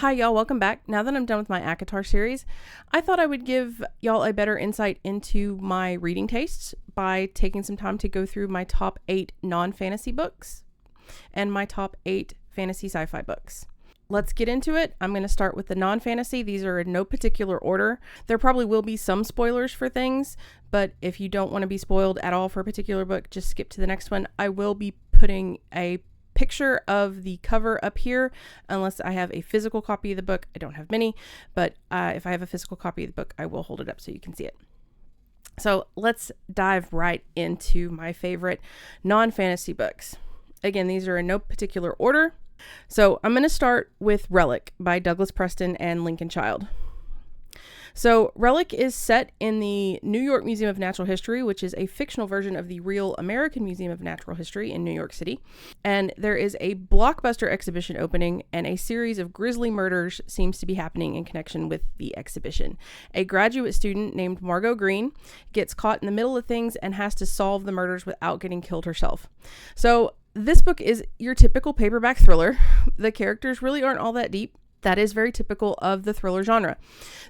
Hi y'all, welcome back. Now that I'm done with my ACOTAR series, I thought I would give y'all a better insight into my reading tastes by taking some time to go through my top 8 non-fantasy books and my top 8 fantasy sci-fi books. Let's get into it. I'm going to start with the non-fantasy. These are in no particular order. There probably will be some spoilers for things, but if you don't want to be spoiled at all for a particular book, just skip to the next one. I will be putting a picture of the cover up here unless I have a physical copy of the book. I don't have many, but if I have a physical copy of the book, I will hold it up so you can see it. So let's dive right into my favorite non-fantasy books. Again, these are in no particular order. So I'm going to start with Relic by Douglas Preston and Lincoln Child. So Relic is set in the New York Museum of Natural History, which is a fictional version of the real American Museum of Natural History in New York City. And there is a blockbuster exhibition opening, and a series of grisly murders seems to be happening in connection with the exhibition. A graduate student named Margot Green gets caught in the middle of things and has to solve the murders without getting killed herself. So this book is your typical paperback thriller. The characters really aren't all that deep. That is very typical of the thriller genre.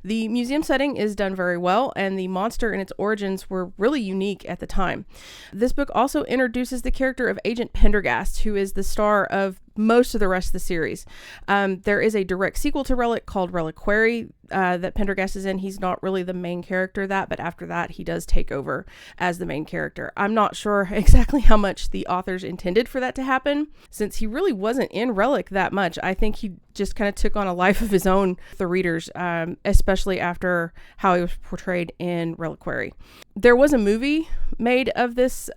The museum setting is done very well, and the monster and its origins were really unique at the time. This book also introduces the character of Agent Pendergast, who is the star of most of the rest of the series. There is a direct sequel to Relic called Reliquary that Pendergast is in. He's not really the main character of that, but after that he does take over as the main character. I'm not sure exactly how much the authors intended for that to happen, since he really wasn't in Relic that much. I think he just kind of took on a life of his own for the readers, especially after how he was portrayed in Reliquary. There was a movie made of this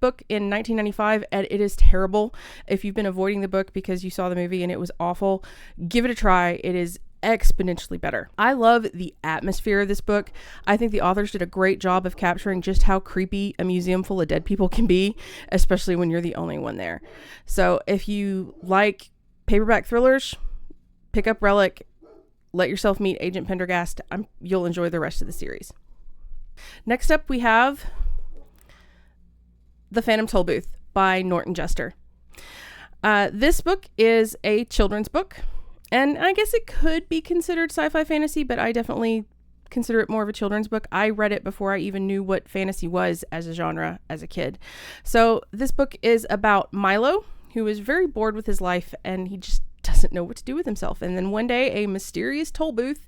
book in 1995, and it is terrible. If you've been avoiding the book because you saw the movie and it was awful, give it a try. It is exponentially better. I love the atmosphere of this book. I think the authors did a great job of capturing just how creepy a museum full of dead people can be, especially when you're the only one there. So if you like paperback thrillers, pick up Relic, let yourself meet Agent Pendergast. You'll enjoy the rest of the series. Next up, we have The Phantom Tollbooth by Norton Juster. This book is a children's book, and I guess it could be considered sci-fi fantasy, but I definitely consider it more of a children's book. I read it before I even knew what fantasy was as a genre as a kid. So this book is about Milo, who is very bored with his life, and he just doesn't know what to do with himself. And then one day a mysterious toll booth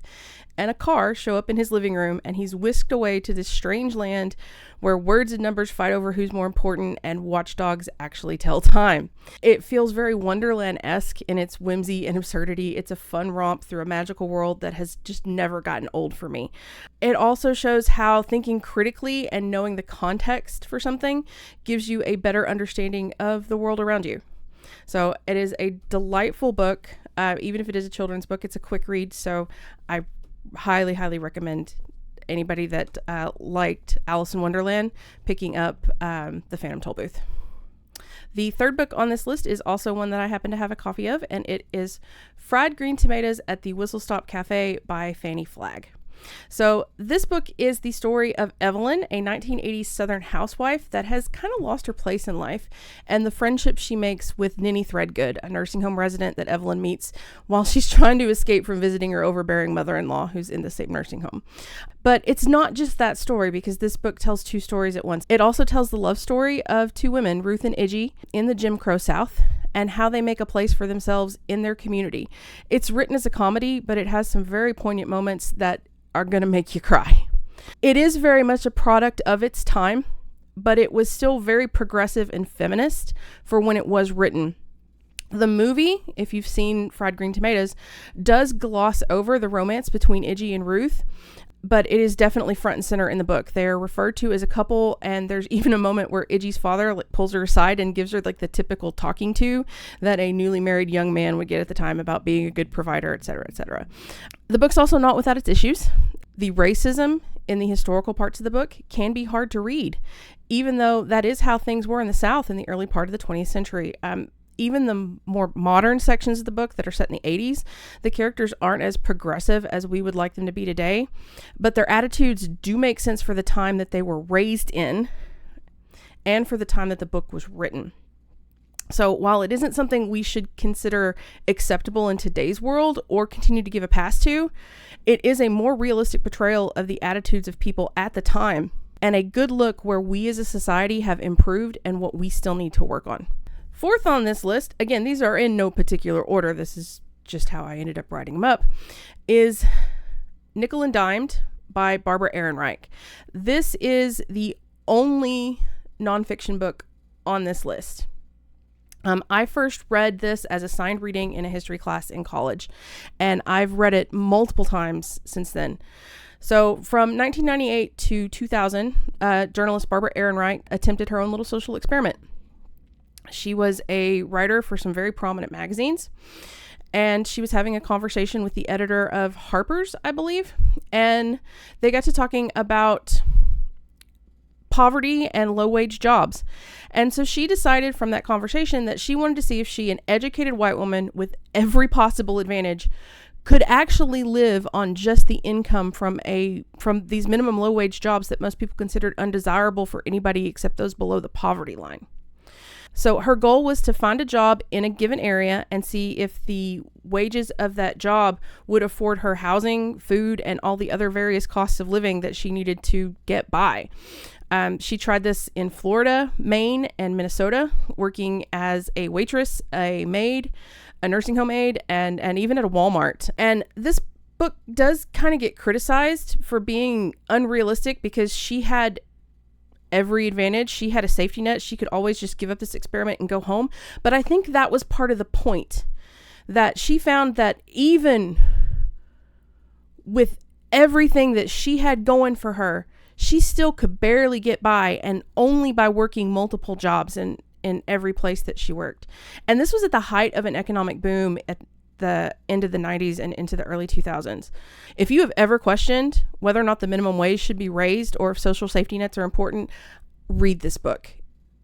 and a car show up in his living room, and he's whisked away to this strange land where words and numbers fight over who's more important and watchdogs actually tell time. It feels very Wonderland-esque in its whimsy and absurdity. It's a fun romp through a magical world that has just never gotten old for me. It also shows how thinking critically and knowing the context for something gives you a better understanding of the world around you. So it is a delightful book. Even if it is a children's book, it's a quick read. So I highly, highly recommend anybody that liked Alice in Wonderland picking up The Phantom Tollbooth. The third book on this list is also one that I happen to have a copy of, and it is Fried Green Tomatoes at the Whistle Stop Cafe by Fannie Flagg. So this book is the story of Evelyn, a 1980s Southern housewife that has kind of lost her place in life, and the friendship she makes with Ninny Threadgood, a nursing home resident that Evelyn meets while she's trying to escape from visiting her overbearing mother-in-law who's in the same nursing home. But it's not just that story, because this book tells two stories at once. It also tells the love story of two women, Ruth and Iggy, in the Jim Crow South, and how they make a place for themselves in their community. It's written as a comedy, but it has some very poignant moments that are going to make you cry. It is very much a product of its time, but it was still very progressive and feminist for when it was written. The movie, if you've seen Fried Green Tomatoes, does gloss over the romance between Iggy and Ruth, but it is definitely front and center in the book. They are referred to as a couple, and there's even a moment where Iggy's father pulls her aside and gives her the typical talking to that a newly married young man would get at the time about being a good provider, etc., etc. The book's also not without its issues. The racism in the historical parts of the book can be hard to read, even though that is how things were in the South in the early part of the 20th century. Even the more modern sections of the book that are set in the 80s, the characters aren't as progressive as we would like them to be today, but their attitudes do make sense for the time that they were raised in and for the time that the book was written. So while it isn't something we should consider acceptable in today's world or continue to give a pass to, it is a more realistic portrayal of the attitudes of people at the time, and a good look where we as a society have improved and what we still need to work on. Fourth on this list, again, these are in no particular order, this is just how I ended up writing them up, is Nickel and Dimed by Barbara Ehrenreich. This is the only nonfiction book on this list. I first read this as a signed reading in a history class in college, and I've read it multiple times since then. So from 1998 to 2000, journalist Barbara Ehrenreich attempted her own little social experiment. She was a writer for some very prominent magazines, and she was having a conversation with the editor of Harper's, I believe, and they got to talking about poverty and low-wage jobs. And so she decided from that conversation that she wanted to see if she, an educated white woman with every possible advantage, could actually live on just the income from these minimum low-wage jobs that most people considered undesirable for anybody except those below the poverty line. So her goal was to find a job in a given area and see if the wages of that job would afford her housing, food, and all the other various costs of living that she needed to get by. She tried this in Florida, Maine, and Minnesota, working as a waitress, a maid, a nursing home aide, and even at a Walmart. And this book does kind of get criticized for being unrealistic because she had every advantage. She had a safety net. She could always just give up this experiment and go home. But I think that was part of the point, that she found that even with everything that she had going for her, she still could barely get by, and only by working multiple jobs in every place that she worked. And this was at the height of an economic boom at the end of the 90s and into the early 2000s. If you have ever questioned whether or not the minimum wage should be raised or if social safety nets are important, read this book.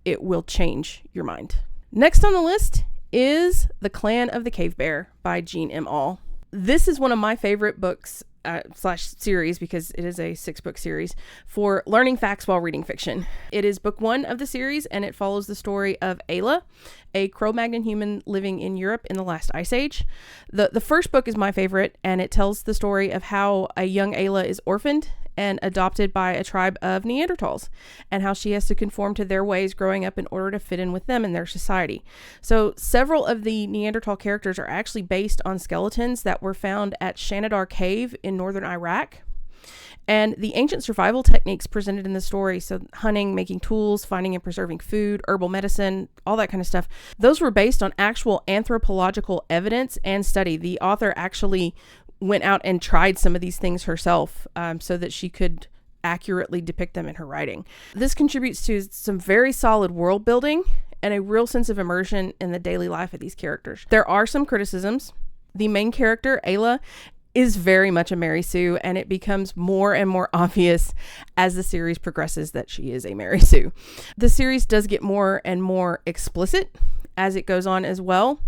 It will change your mind. Next on the list is The Clan of the Cave Bear by Jean M. Auel. This is one of my favorite books slash series, because it is a 6-book series, for learning facts while reading fiction. It is book 1 of the series, and it follows the story of Ayla, a Cro-Magnon human living in Europe in the last ice age. The first book is my favorite, and it tells the story of how a young Ayla is orphaned and adopted by a tribe of Neanderthals, and how she has to conform to their ways growing up in order to fit in with them in their society. So several of the Neanderthal characters are actually based on skeletons that were found at Shanidar Cave in northern Iraq. And the ancient survival techniques presented in the story, so hunting, making tools, finding and preserving food, herbal medicine, all that kind of stuff, those were based on actual anthropological evidence and study. The author actually went out and tried some of these things herself, so that she could accurately depict them in her writing. This contributes to some very solid world building and a real sense of immersion in the daily life of these characters. There are some criticisms. The main character, Ayla, is very much a Mary Sue, and it becomes more and more obvious as the series progresses that she is a Mary Sue. The series does get more and more explicit as it goes on as well,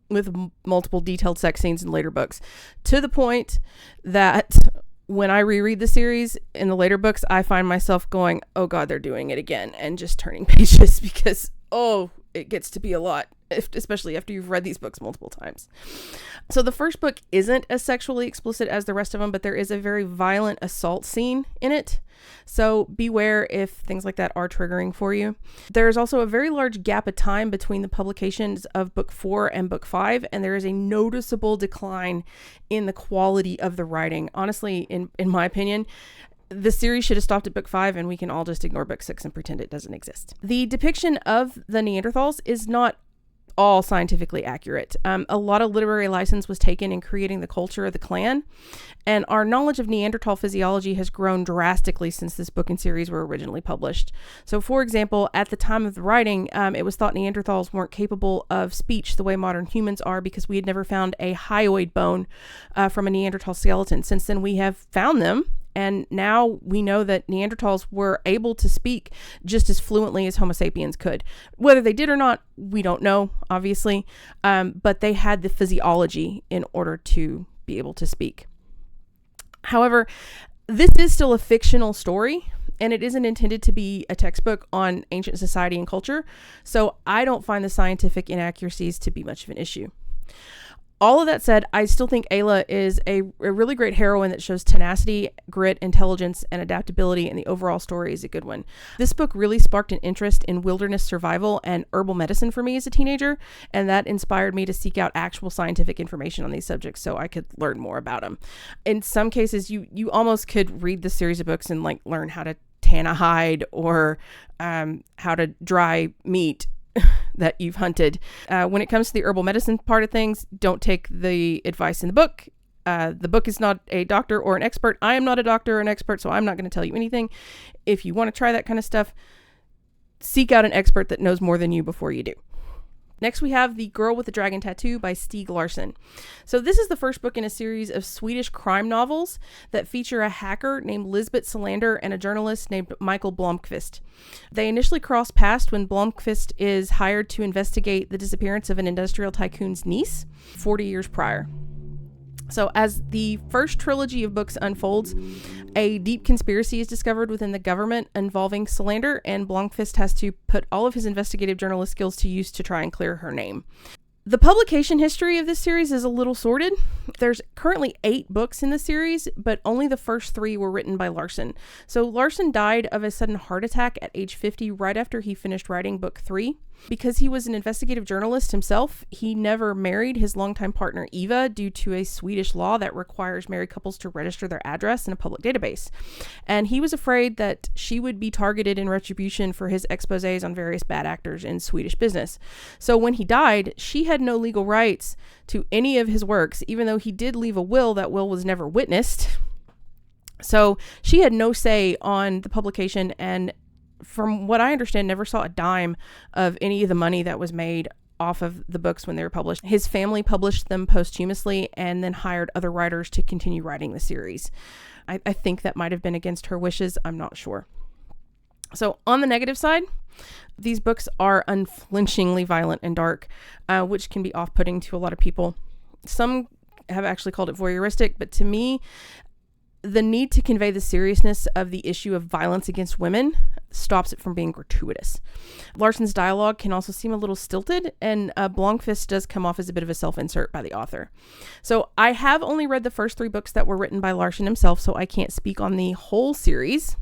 with multiple detailed sex scenes in later books, to the point that when I reread the series in the later books, I find myself going, oh God, they're doing it again, and just turning pages because, it gets to be a lot, especially after you've read these books multiple times. So the first book isn't as sexually explicit as the rest of them, but there is a very violent assault scene in it. So beware if things like that are triggering for you. There's also a very large gap of time between the publications of book 4 and book 5, and there is a noticeable decline in the quality of the writing. Honestly, in my opinion, the series should have stopped at book 5, and we can all just ignore book 6 and pretend it doesn't exist. The depiction of the Neanderthals is not all scientifically accurate. A lot of literary license was taken in creating the culture of the clan, and our knowledge of Neanderthal physiology has grown drastically since this book and series were originally published. So, for example, at the time of the writing, it was thought Neanderthals weren't capable of speech the way modern humans are, because we had never found a hyoid bone from a Neanderthal skeleton. Since then, we have found them, and now we know that Neanderthals were able to speak just as fluently as Homo sapiens could. Whether they did or not, we don't know, obviously, but they had the physiology in order to be able to speak. However, this is still a fictional story, and it isn't intended to be a textbook on ancient society and culture, so I don't find the scientific inaccuracies to be much of an issue. All of that said, I still think Ayla is a really great heroine that shows tenacity, grit, intelligence, and adaptability, and the overall story is a good one. This book really sparked an interest in wilderness survival and herbal medicine for me as a teenager, and that inspired me to seek out actual scientific information on these subjects so I could learn more about them. In some cases, you almost could read this series of books and like learn how to tan a hide or how to dry meat that you've hunted. When it comes to the herbal medicine part of things, don't take the advice in the book. The book is not a doctor or an expert. I am not a doctor or an expert, so I'm not going to tell you anything. If you want to try that kind of stuff, seek out an expert that knows more than you before you do. Next, we have The Girl with the Dragon Tattoo by Stieg Larsson. So this is the first book in a series of Swedish crime novels that feature a hacker named Lisbeth Salander and a journalist named Michael Blomqvist. They initially cross paths when Blomqvist is hired to investigate the disappearance of an industrial tycoon's niece 40 years prior. So as the first trilogy of books unfolds, a deep conspiracy is discovered within the government involving Salander, and Blomqvist has to put all of his investigative journalist skills to use to try and clear her name. The publication history of this series is a little sordid. There's currently 8 books in the series, but only the first 3 were written by Larsson. So Larsson died of a sudden heart attack at age 50 right after he finished writing book 3. Because he was an investigative journalist himself, he never married his longtime partner Eva due to a Swedish law that requires married couples to register their address in a public database. And he was afraid that she would be targeted in retribution for his exposés on various bad actors in Swedish business. So when he died, she had no legal rights to any of his works, even though he did leave a will. That will was never witnessed. So she had no say on the publication, and from what I understand, never saw a dime of any of the money that was made off of the books when they were published. His family published them posthumously and then hired other writers to continue writing the series. I think that might have been against her wishes. I'm not sure. So on the negative side, these books are unflinchingly violent and dark, which can be off-putting to a lot of people. Some have actually called it voyeuristic, but to me, the need to convey the seriousness of the issue of violence against women stops it from being gratuitous. Larsson's dialogue can also seem a little stilted, and Blomqvist does come off as a bit of a self-insert by the author. So I have only read the first 3 books that were written by Larsson himself, so I can't speak on the whole series.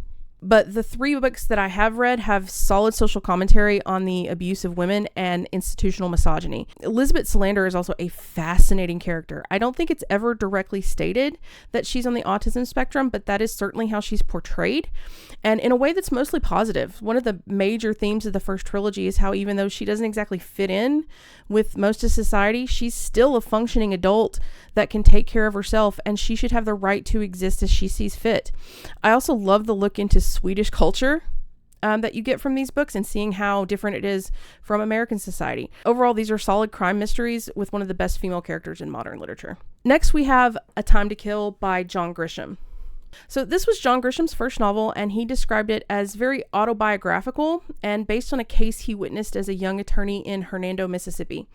But the 3 books that I have read have solid social commentary on the abuse of women and institutional misogyny. Lisbeth Salander is also a fascinating character. I don't think it's ever directly stated that she's on the autism spectrum, but that is certainly how she's portrayed, and in a way that's mostly positive. One of the major themes of the first trilogy is how even though she doesn't exactly fit in with most of society, she's still a functioning adult that can take care of herself, and she should have the right to exist as she sees fit. I also love the look into Swedish culture that you get from these books and seeing how different it is from American society. Overall, these are solid crime mysteries with one of the best female characters in modern literature. Next, we have A Time to Kill by John Grisham. So this was John Grisham's first novel, and he described it as very autobiographical and based on a case he witnessed as a young attorney in Hernando, Mississippi.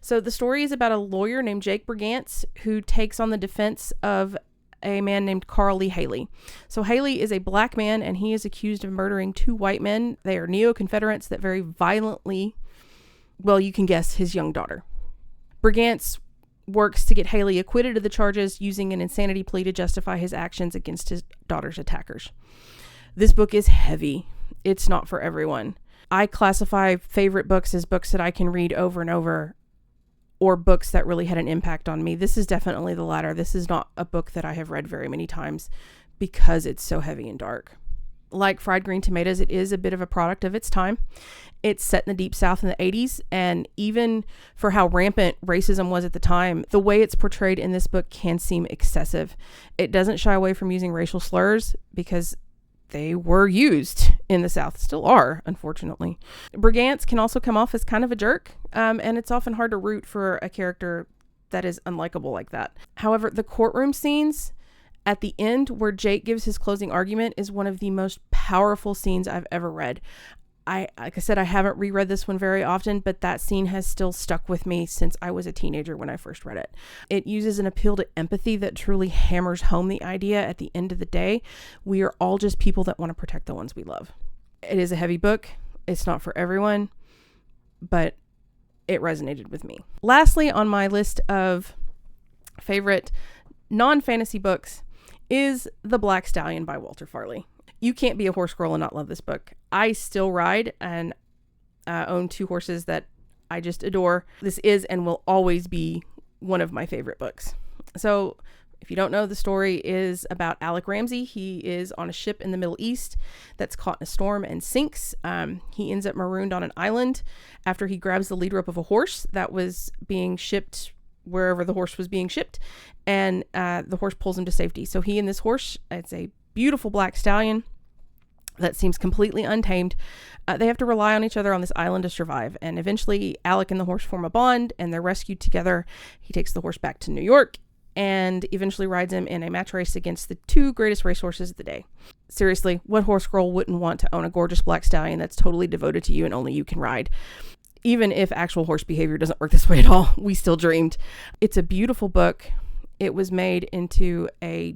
So the story is about a lawyer named Jake Brigance who takes on the defense of a man named Carl Lee Haley. So Haley is a black man, and he is accused of murdering 2 white men. They are neo-Confederates that very violently, well, you can guess, his young daughter. Brigance works to get Haley acquitted of the charges using an insanity plea to justify his actions against his daughter's attackers. This book is heavy. It's not for everyone. I classify favorite books as books that I can read over and over, or books that really had an impact on me. This is definitely the latter. This is not a book that I have read very many times because it's so heavy and dark. Like Fried Green Tomatoes, it is a bit of a product of its time. It's set in the Deep South in the 80s, and even for how rampant racism was at the time, the way it's portrayed in this book can seem excessive. It doesn't shy away from using racial slurs because they were used in the South, still are, unfortunately. Brigance can also come off as kind of a jerk, and it's often hard to root for a character that is unlikable like that. However, the courtroom scenes at the end where Jake gives his closing argument is one of the most powerful scenes I've ever read. Like I said, I haven't reread this one very often, but that scene has still stuck with me since I was a teenager when I first read it. It uses an appeal to empathy that truly hammers home the idea at the end of the day, we are all just people that want to protect the ones we love. It is a heavy book. It's not for everyone, but it resonated with me. Lastly, on my list of favorite non-fantasy books is The Black Stallion by Walter Farley. You can't be a horse girl and not love this book. I still ride and own 2 horses that I just adore. This is and will always be one of my favorite books. So if you don't know, the story is about Alec Ramsey. He is on a ship in the Middle East that's caught in a storm and sinks. He ends up marooned on an island after he grabs the lead rope of a horse that was being shipped wherever the horse was being shipped, and the horse pulls him to safety. So he and this horse, it's a beautiful black stallion that seems completely untamed. They have to rely on each other on this island to survive. And eventually Alec and the horse form a bond and they're rescued together. He takes the horse back to New York and eventually rides him in a match race against the 2 greatest racehorses of the day. Seriously, what horse girl wouldn't want to own a gorgeous black stallion that's totally devoted to you and only you can ride? Even if actual horse behavior doesn't work this way at all, we still dreamed. It's a beautiful book. It was made into a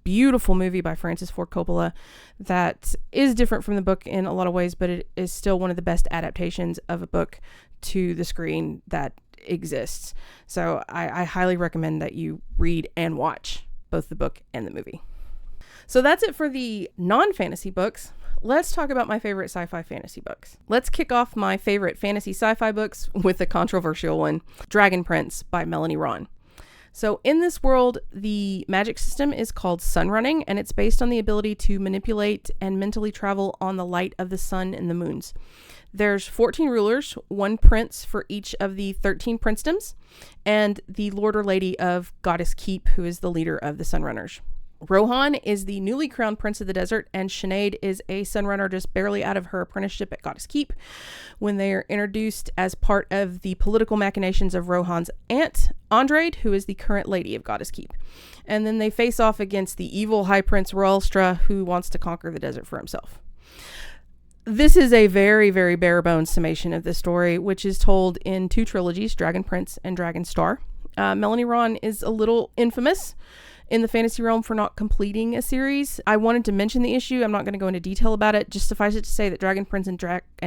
beautiful movie by Francis Ford Coppola that is different from the book in a lot of ways, but it is still one of the best adaptations of a book to the screen that exists. So I highly recommend that you read and watch both the book and the movie. So that's it for the non-fantasy books. Let's talk about my favorite sci-fi fantasy books. Let's kick off my favorite fantasy sci-fi books with a controversial one, Dragon Prince by Melanie Ron. So in this world, the magic system is called sun running, and it's based on the ability to manipulate and mentally travel on the light of the sun and the moons. There's 14 rulers, 1 prince for each of the 13 princedoms, and the lord or lady of Goddess Keep, who is the leader of the Sunrunners. Rohan is the newly crowned prince of the desert, and Sinead is a sunrunner just barely out of her apprenticeship at Goddess Keep when they are introduced as part of the political machinations of Rohan's aunt, Andrade, who is the current lady of Goddess Keep. And then they face off against the evil High Prince Roelstra, who wants to conquer the desert for himself. This is a very, very bare bones summation of this story, which is told in 2 trilogies, Dragon Prince and Dragon Star. Melanie Ron is a little infamous in the fantasy realm for not completing a series. I wanted to mention the issue. I'm not going to go into detail about it. Just suffice it to say that Dragon Prince and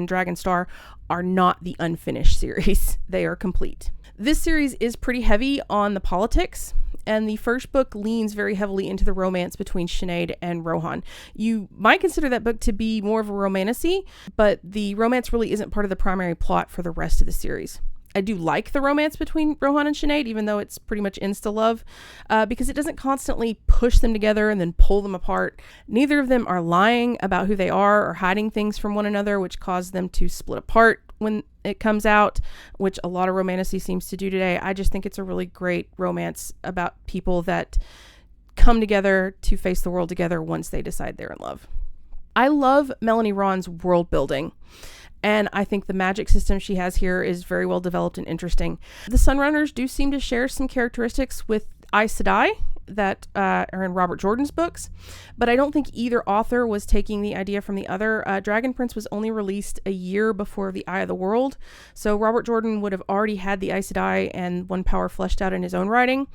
Dragon Star are not the unfinished series. They are complete. This series is pretty heavy on the politics, and the first book leans very heavily into the romance between Sinead and Rohan. You might consider that book to be more of a romantasy, but the romance really isn't part of the primary plot for the rest of the series. I do like the romance between Rohan and Sinead, even though it's pretty much insta-love, because it doesn't constantly push them together and then pull them apart. Neither of them are lying about who they are or hiding things from one another, which cause them to split apart when it comes out, which a lot of romantasy seems to do today. I just think it's a really great romance about people that come together to face the world together once they decide they're in love. I love Melanie Ron's world building, and I think the magic system she has here is very well developed and interesting. The Sunrunners do seem to share some characteristics with Aes Sedai that are in Robert Jordan's books, but I don't think either author was taking the idea from the other. Dragon Prince was only released a year before The Eye of the World, so Robert Jordan would have already had the Aes Sedai and One Power fleshed out in his own writing.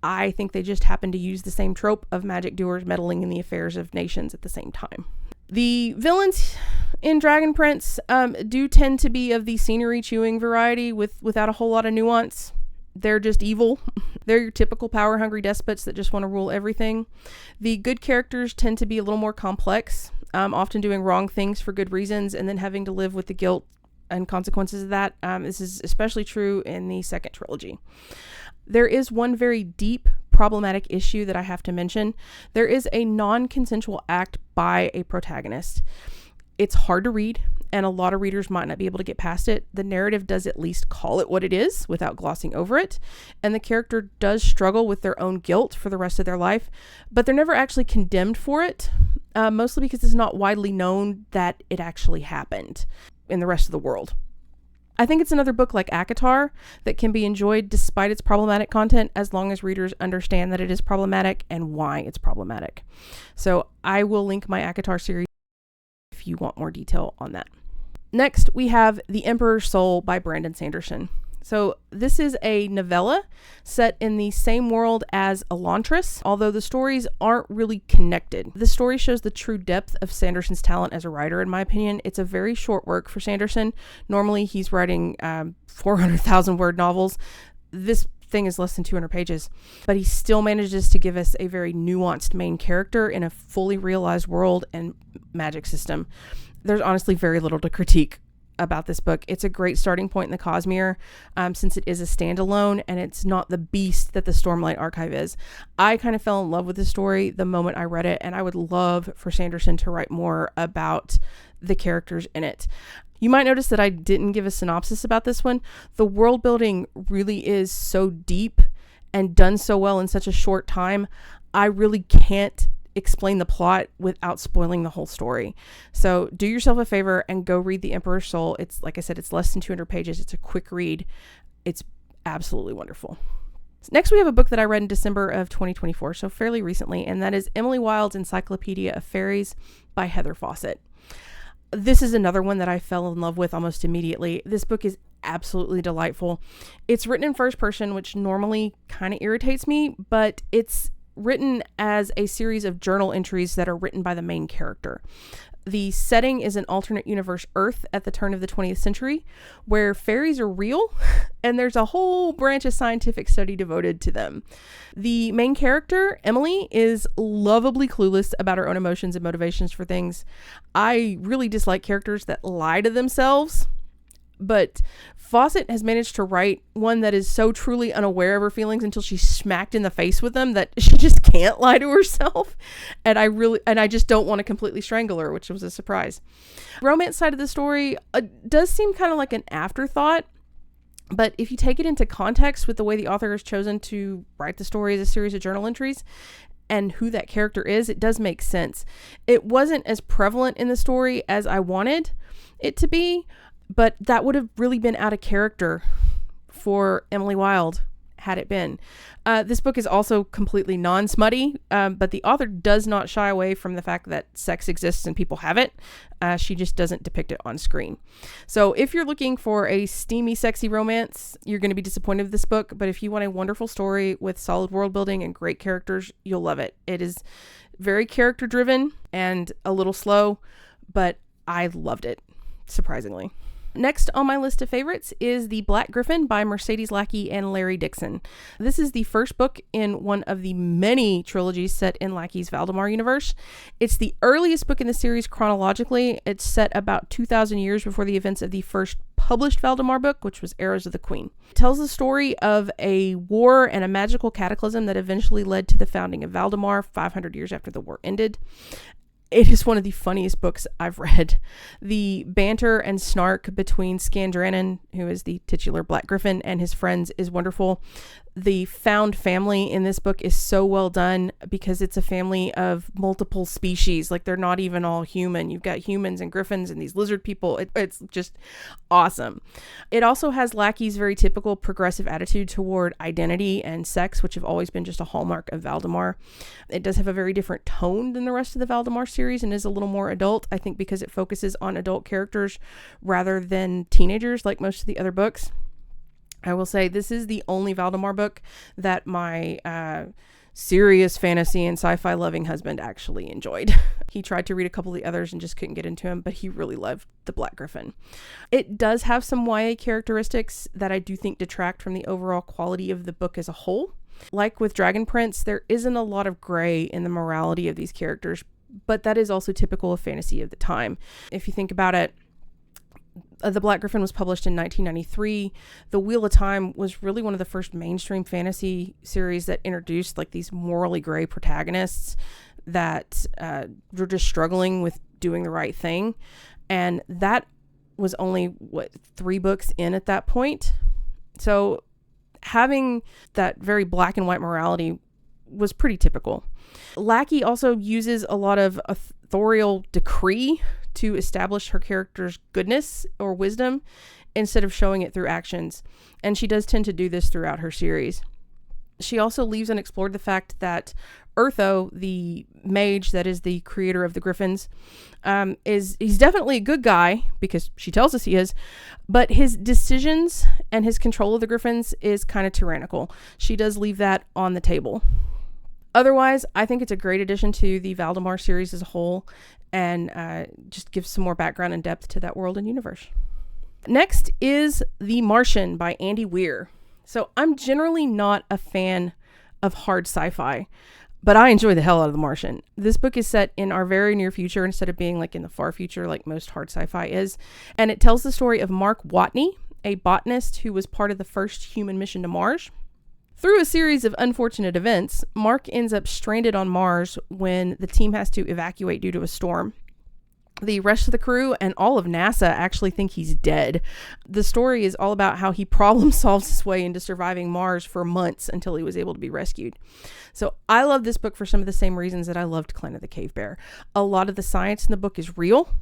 I think they just happened to use the same trope of magic doers meddling in the affairs of nations at the same time. The villains in Dragon Prince do tend to be of the scenery chewing variety without a whole lot of nuance. They're just evil. They're your typical power hungry despots that just want to rule everything. The good characters tend to be a little more complex, often doing wrong things for good reasons and then having to live with the guilt and consequences of that. This is especially true in the second trilogy. There is one very deep problematic issue that I have to mention. There is a non-consensual act by a protagonist. It's hard to read, and a lot of readers might not be able to get past it. The narrative does at least call it what it is without glossing over it, and the character does struggle with their own guilt for the rest of their life, but they're never actually condemned for it, mostly because it's not widely known that it actually happened in the rest of the world. I think it's another book like ACOTAR that can be enjoyed despite its problematic content, as long as readers understand that it is problematic and why it's problematic. So I will link my ACOTAR series if you want more detail on that. Next, we have The Emperor's Soul by Brandon Sanderson. So this is a novella set in the same world as Elantris, although the stories aren't really connected. The story shows the true depth of Sanderson's talent as a writer, in my opinion. It's a very short work for Sanderson. Normally he's writing 400,000 word novels. This thing is less than 200 pages, but he still manages to give us a very nuanced main character in a fully realized world and magic system. There's honestly very little to critique about this book. It's a great starting point in the Cosmere, since it is a standalone and it's not the beast that the Stormlight Archive is. I kind of fell in love with the story the moment I read it, and I would love for Sanderson to write more about the characters in it. You might notice that I didn't give a synopsis about this one. The world building really is so deep and done so well in such a short time. I really can't explain the plot without spoiling the whole story. So do yourself a favor and go read The Emperor's Soul. It's, like I said, it's less than 200 pages. It's a quick read. It's absolutely wonderful. Next, we have a book that I read in December of 2024, so fairly recently, and that is Emily Wilde's Encyclopedia of Fairies by Heather Fawcett. This is another one that I fell in love with almost immediately. This book is absolutely delightful. It's written in first person, which normally kind of irritates me, but it's written as a series of journal entries that are written by the main character. The setting is an alternate universe Earth at the turn of the 20th century, where fairies are real, and there's a whole branch of scientific study devoted to them. The main character, Emily, is lovably clueless about her own emotions and motivations for things. I really dislike characters that lie to themselves, but Fawcett has managed to write one that is so truly unaware of her feelings until she's smacked in the face with them that she just can't lie to herself. And I just don't want to completely strangle her, which was a surprise. Romance side of the story does seem kind of like an afterthought, but if you take it into context with the way the author has chosen to write the story as a series of journal entries and who that character is, it does make sense. It wasn't as prevalent in the story as I wanted it to be, but that would have really been out of character for Emily Wilde had it been. This book is also completely non-smutty, but the author does not shy away from the fact that sex exists and people have it. She just doesn't depict it on screen. So if you're looking for a steamy, sexy romance, you're going to be disappointed with this book. But if you want a wonderful story with solid world building and great characters, you'll love it. It is very character driven and a little slow, but I loved it, surprisingly. Next on my list of favorites is The Black Griffin by Mercedes Lackey and Larry Dixon. This is the first book in one of the many trilogies set in Lackey's Valdemar universe. It's the earliest book in the series chronologically. It's set about 2,000 years before the events of the first published Valdemar book, which was Arrows of the Queen. It tells the story of a war and a magical cataclysm that eventually led to the founding of Valdemar 500 years after the war ended. It is one of the funniest books I've read. The banter and snark between Scandranan, who is the titular Black Griffin, and his friends is wonderful. The found family in this book is so well done because it's a family of multiple species. Like, they're not even all human. You've got humans and griffins and these lizard people. It's just awesome. It also has Lackey's very typical progressive attitude toward identity and sex, which have always been just a hallmark of Valdemar. It does have a very different tone than the rest of the Valdemar series and is a little more adult, I think, because it focuses on adult characters rather than teenagers like most of the other books. I will say this is the only Valdemar book that my serious fantasy and sci-fi loving husband actually enjoyed. He tried to read a couple of the others and just couldn't get into him, but he really loved The Black Griffin. It does have some YA characteristics that I do think detract from the overall quality of the book as a whole. Like with Dragon Prince, there isn't a lot of gray in the morality of these characters, but that is also typical of fantasy of the time. If you think about it, The Black Griffin was published in 1993. The Wheel of Time was really one of the first mainstream fantasy series that introduced like these morally gray protagonists that were just struggling with doing the right thing. And that was only 3 books in at that point. So having that very black and white morality was pretty typical. Lackey also uses a lot of authorial decree to establish her character's goodness or wisdom instead of showing it through actions. And she does tend to do this throughout her series. She also leaves unexplored the fact that Urtho, the mage that is the creator of the Griffins, he's definitely a good guy, because she tells us he is, but his decisions and his control of the Griffins is kind of tyrannical. She does leave that on the table. Otherwise, I think it's a great addition to the Valdemar series as a whole, and just gives some more background and depth to that world and universe. Next is The Martian by Andy Weir. So I'm generally not a fan of hard sci-fi, but I enjoy the hell out of The Martian. This book is set in our very near future instead of being like in the far future like most hard sci-fi is. And it tells the story of Mark Watney, a botanist who was part of the first human mission to Mars. Through a series of unfortunate events, Mark ends up stranded on Mars when the team has to evacuate due to a storm. The rest of the crew and all of NASA actually think he's dead. The story is all about how he problem solves his way into surviving Mars for months until he was able to be rescued. So I love this book for some of the same reasons that I loved Clan the Cave Bear. A lot of the science in the book is real,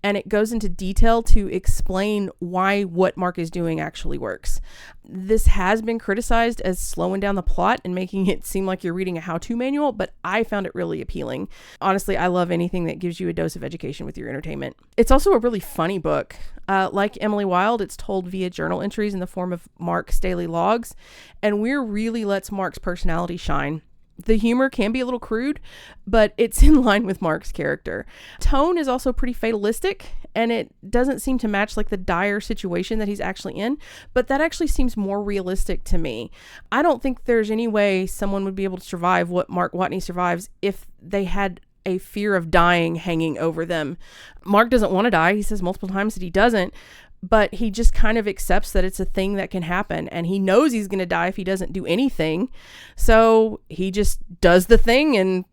and it goes into detail to explain why what Mark is doing actually works. This has been criticized as slowing down the plot and making it seem like you're reading a how-to manual, but I found it really appealing. Honestly, I love anything that gives you a dose of education with your entertainment. It's also a really funny book. Like Emily Wilde, it's told via journal entries in the form of Mark's daily logs, and Weir really lets Mark's personality shine. The humor can be a little crude, but it's in line with Mark's character. Tone is also pretty fatalistic, and it doesn't seem to match like the dire situation that he's actually in, but that actually seems more realistic to me. I don't think there's any way someone would be able to survive what Mark Watney survives if they had a fear of dying hanging over them. Mark doesn't want to die. He says multiple times that he doesn't, but he just kind of accepts that it's a thing that can happen, and he knows he's going to die if he doesn't do anything. So he just does the thing, and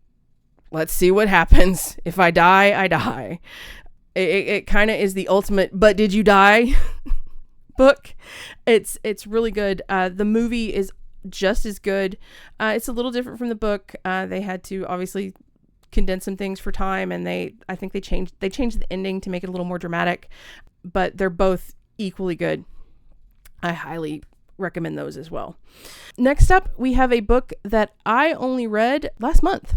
let's see what happens. If I die, I die. It kind of is the ultimate, but did you die book. It's really good. The movie is just as good. It's a little different from the book. They had to obviously condense some things for time, and I think they changed the ending to make it a little more dramatic, but they're both equally good. I highly recommend those as well. Next up, we have a book that I only read last month,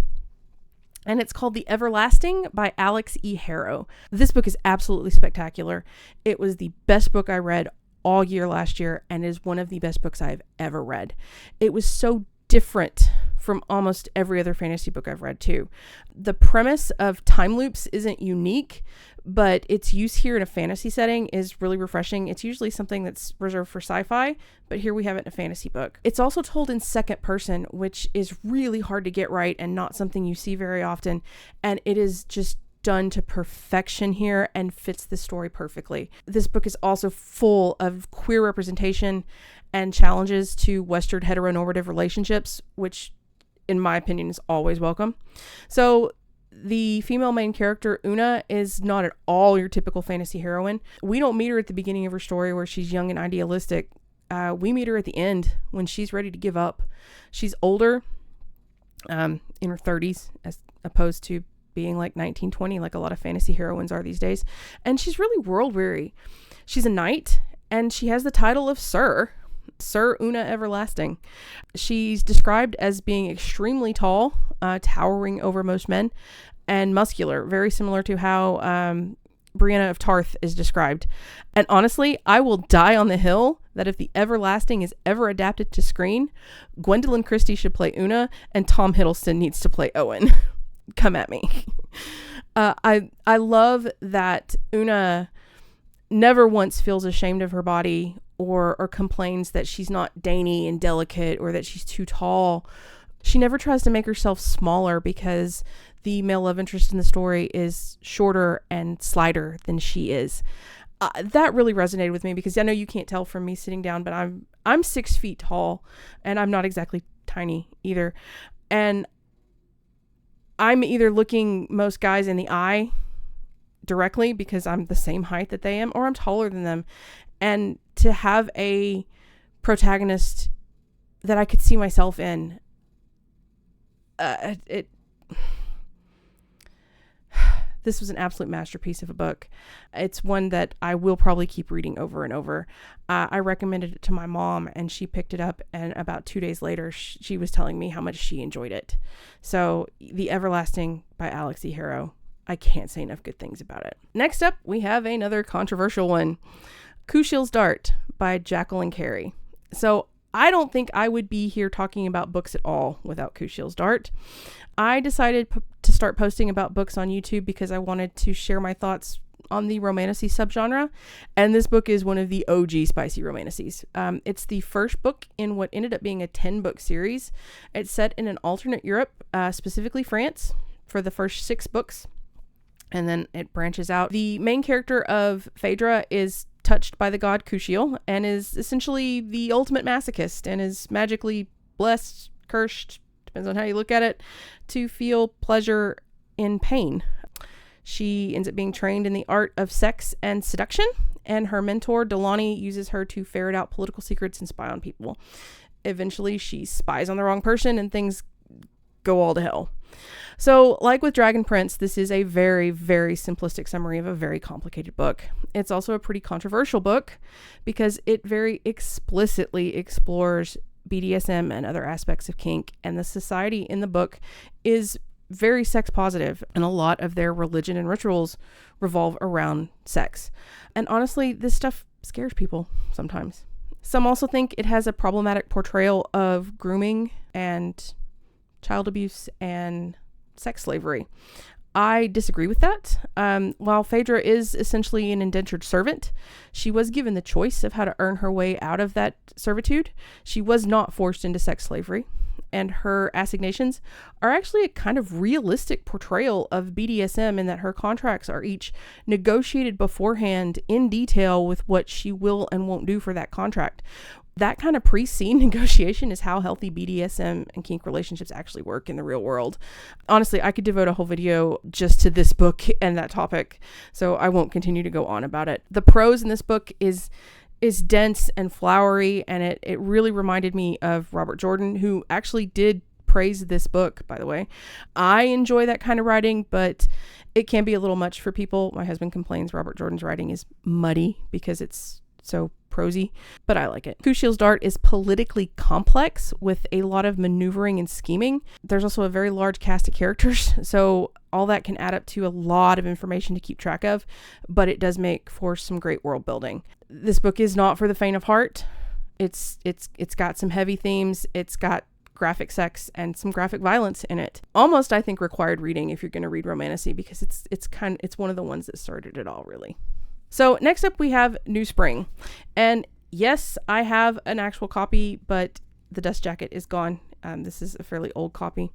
and it's called The Everlasting by Alex E. Harrow. This book is absolutely spectacular. It was the best book I read all year last year, and is one of the best books I've ever read. It was so different from almost every other fantasy book I've read too. The premise of time loops isn't unique, but its use here in a fantasy setting is really refreshing. It's usually something that's reserved for sci-fi, but here we have it in a fantasy book. It's also told in second person, which is really hard to get right and not something you see very often. And it is just done to perfection here and fits the story perfectly. This book is also full of queer representation and challenges to Western heteronormative relationships, which in my opinion is always welcome. So the female main character, Una, is not at all your typical fantasy heroine. We don't meet her at the beginning of her story where she's young and idealistic. We meet her at the end when she's ready to give up. She's older, in her 30s, as opposed to being like 19, 20, like a lot of fantasy heroines are these days. And she's really world weary. She's a knight, and she has the title of Sir Una Everlasting. She's described as being extremely tall, towering over most men, and muscular, very similar to how Brianna of Tarth is described. And honestly, I will die on the hill that if The Everlasting is ever adapted to screen, Gwendolyn Christie should play Una, and Tom Hiddleston needs to play Owen. Come at me. I love that Una never once feels ashamed of her body or complains that she's not dainty and delicate or that she's too tall. She never tries to make herself smaller because the male love interest in the story is shorter and slighter than she is. That really resonated with me because I know you can't tell from me sitting down, but I'm 6 feet tall and I'm not exactly tiny either. And I'm either looking most guys in the eye directly because I'm the same height that they am, or I'm taller than them. And to have a protagonist that I could see myself in, This was an absolute masterpiece of a book. It's one that I will probably keep reading over and over. I recommended it to my mom, and she picked it up, and about 2 days later, she was telling me how much she enjoyed it. So, The Everlasting by Alex E. Harrow. I can't say enough good things about it. Next up, we have another controversial one. Kushiel's Dart by Jacqueline Carey. So, I don't think I would be here talking about books at all without Kushiel's Dart. I decided to start posting about books on YouTube because I wanted to share my thoughts on the romantasy subgenre, and this book is one of the OG spicy romantasies. It's the first book in what ended up being a 10-book series. It's set in an alternate Europe, specifically France, for the first 6 books, and then it branches out. The main character of Phaedra is touched by the god Kushiel and is essentially the ultimate masochist and is magically blessed, cursed, depends on how you look at it, to feel pleasure in pain. She ends up being trained in the art of sex and seduction, and her mentor Delani uses her to ferret out political secrets and spy on people. Eventually she spies on the wrong person and things go all to hell. So, like with Dragon Prince, this is a very, very simplistic summary of a very complicated book. It's also a pretty controversial book because it very explicitly explores BDSM and other aspects of kink, and the society in the book is very sex positive, and a lot of their religion and rituals revolve around sex. And honestly, this stuff scares people sometimes. Some also think it has a problematic portrayal of grooming and child abuse and sex slavery. I disagree with that. While Phaedra is essentially an indentured servant, she was given the choice of how to earn her way out of that servitude. She was not forced into sex slavery, and her assignations are actually a kind of realistic portrayal of BDSM in that her contracts are each negotiated beforehand in detail with what she will and won't do for that contract. That kind of pre-scene negotiation is how healthy BDSM and kink relationships actually work in the real world. Honestly, I could devote a whole video just to this book and that topic, so I won't continue to go on about it. The prose in this book is dense and flowery, and it really reminded me of Robert Jordan, who actually did praise this book, by the way. I enjoy that kind of writing, but it can be a little much for people. My husband complains Robert Jordan's writing is muddy because it's so prosy, but I like it. Kushiel's Dart is politically complex with a lot of maneuvering and scheming. There's also a very large cast of characters, so all that can add up to a lot of information to keep track of, but it does make for some great world building. This book is not for the faint of heart. It's got some heavy themes. It's got graphic sex and some graphic violence in it. Almost, I think, required reading if you're going to read romantasy, because it's one of the ones that started it all, really. So next up we have New Spring, and yes, I have an actual copy, but the dust jacket is gone. This is a fairly old copy.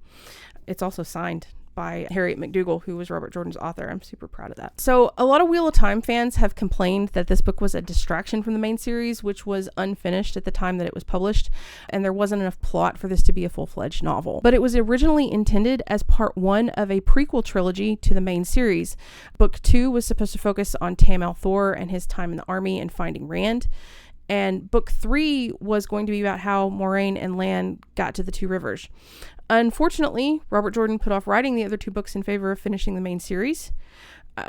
It's also signed by Harriet McDougall, who was Robert Jordan's author. I'm super proud of that. So a lot of Wheel of Time fans have complained that this book was a distraction from the main series, which was unfinished at the time that it was published, and there wasn't enough plot for this to be a full-fledged novel. But it was originally intended as part 1 of a prequel trilogy to the main series. Book 2 was supposed to focus on Tam al'Thor and his time in the army and finding Rand. And book 3 was going to be about how Moraine and Lan got to the Two Rivers. Unfortunately, Robert Jordan put off writing the other 2 books in favor of finishing the main series,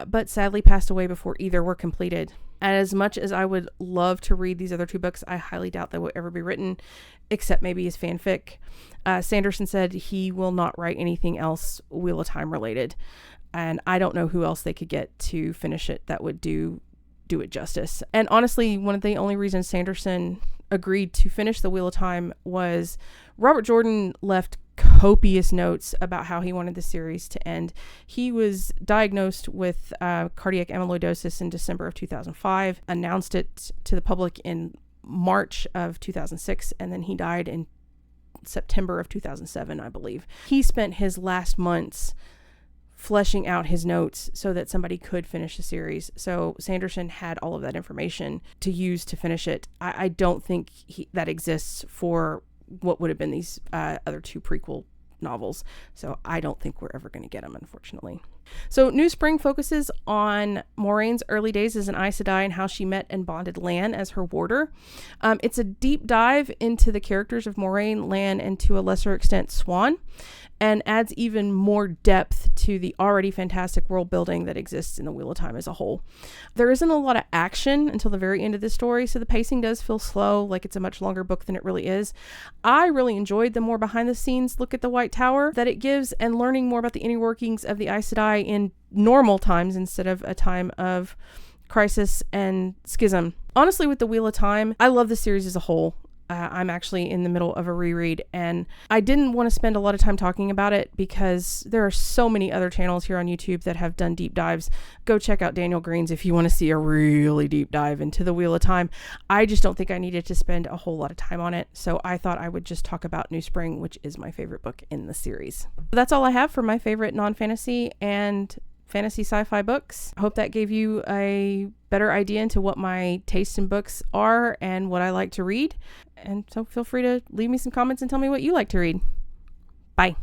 but sadly passed away before either were completed. As much as I would love to read these other 2 books, I highly doubt they will ever be written, except maybe as fanfic. Sanderson said he will not write anything else Wheel of Time related, and I don't know who else they could get to finish it that would do it justice. And honestly, one of the only reasons Sanderson agreed to finish the Wheel of Time was Robert Jordan left copious notes about how he wanted the series to end. He was diagnosed with cardiac amyloidosis in December of 2005, announced it to the public in March of 2006, and then he died in September of 2007, I believe. He spent his last months fleshing out his notes so that somebody could finish the series. So Sanderson had all of that information to use to finish it. I don't think that exists for what would have been these other 2 prequel novels. So I don't think we're ever going to get them, unfortunately. So New Spring focuses on Moraine's early days as an Aes Sedai and how she met and bonded Lan as her warder. It's a deep dive into the characters of Moraine, Lan, and to a lesser extent Swan, and adds even more depth to the already fantastic world building that exists in the Wheel of Time as a whole. There isn't a lot of action until the very end of the story, so the pacing does feel slow, like it's a much longer book than it really is. I really enjoyed the more behind the scenes look at the White Tower that it gives, and learning more about the inner workings of the Aes Sedai in normal times instead of a time of crisis and schism. Honestly, with the Wheel of Time, I love the series as a whole. I'm actually in the middle of a reread, and I didn't want to spend a lot of time talking about it because there are so many other channels here on YouTube that have done deep dives. Go check out Daniel Green's if you want to see a really deep dive into the Wheel of Time. I just don't think I needed to spend a whole lot of time on it, so I thought I would just talk about New Spring, which is my favorite book in the series. That's all I have for my favorite non-fantasy and fantasy sci-fi books. I hope that gave you a better idea into what my taste in books are and what I like to read. And so feel free to leave me some comments and tell me what you like to read. Bye.